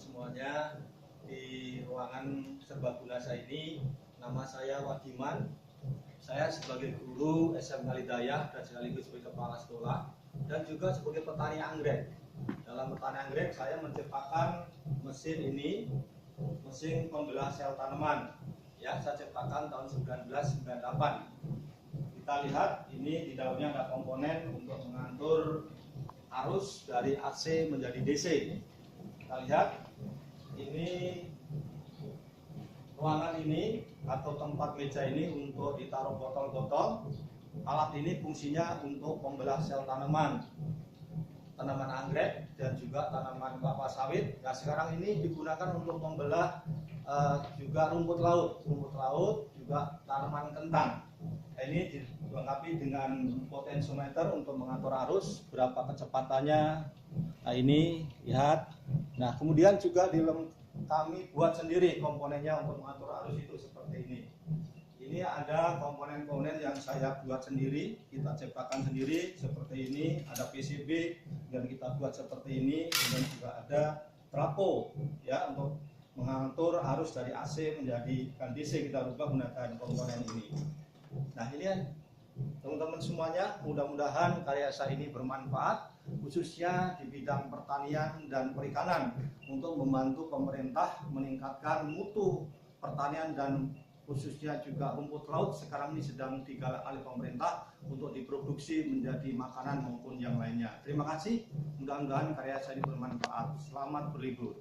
semuanya di ruangan serbaguna saya ini. Nama saya Wadiman. Saya sebagai guru SMK Al-Hidayah dan sekaligus sebagai kepala sekolah dan juga sebagai petani anggrek. Dalam petani anggrek saya menciptakan mesin ini, mesin pembelah sel tanaman. Ya, saya ciptakan tahun 1998. Kita lihat ini di dalamnya ada komponen untuk mengatur arus dari AC menjadi DC. Kita lihat ini ruangan ini atau tempat meja ini untuk ditaruh botol-botol. Alat ini fungsinya untuk pembelah sel tanaman anggrek dan juga tanaman kelapa sawit. Nah, sekarang ini digunakan untuk membelah juga rumput laut juga tanaman kentang. Nah, ini dilengkapi dengan potensiometer untuk mengatur arus, berapa kecepatannya. Nah, ini lihat. Nah, kemudian juga kami buat sendiri komponennya untuk mengatur arus itu seperti ini. Ini ada komponen-komponen yang saya buat sendiri, kita ciptakan sendiri seperti ini. Ada PCB yang kita buat seperti ini, dan juga ada trafo ya untuk mengatur arus dari AC menjadi DC. Kita rubah menggunakan komponen ini. Nah, ini teman-teman semuanya, mudah-mudahan karya saya ini bermanfaat khususnya di bidang pertanian dan perikanan untuk membantu pemerintah meningkatkan mutu pertanian dan khususnya juga rumput laut sekarang ini sedang digalak oleh pemerintah untuk diproduksi menjadi makanan maupun yang lainnya. Terima kasih, mudah-mudahan karya saya ini bermanfaat. Selamat berlibur.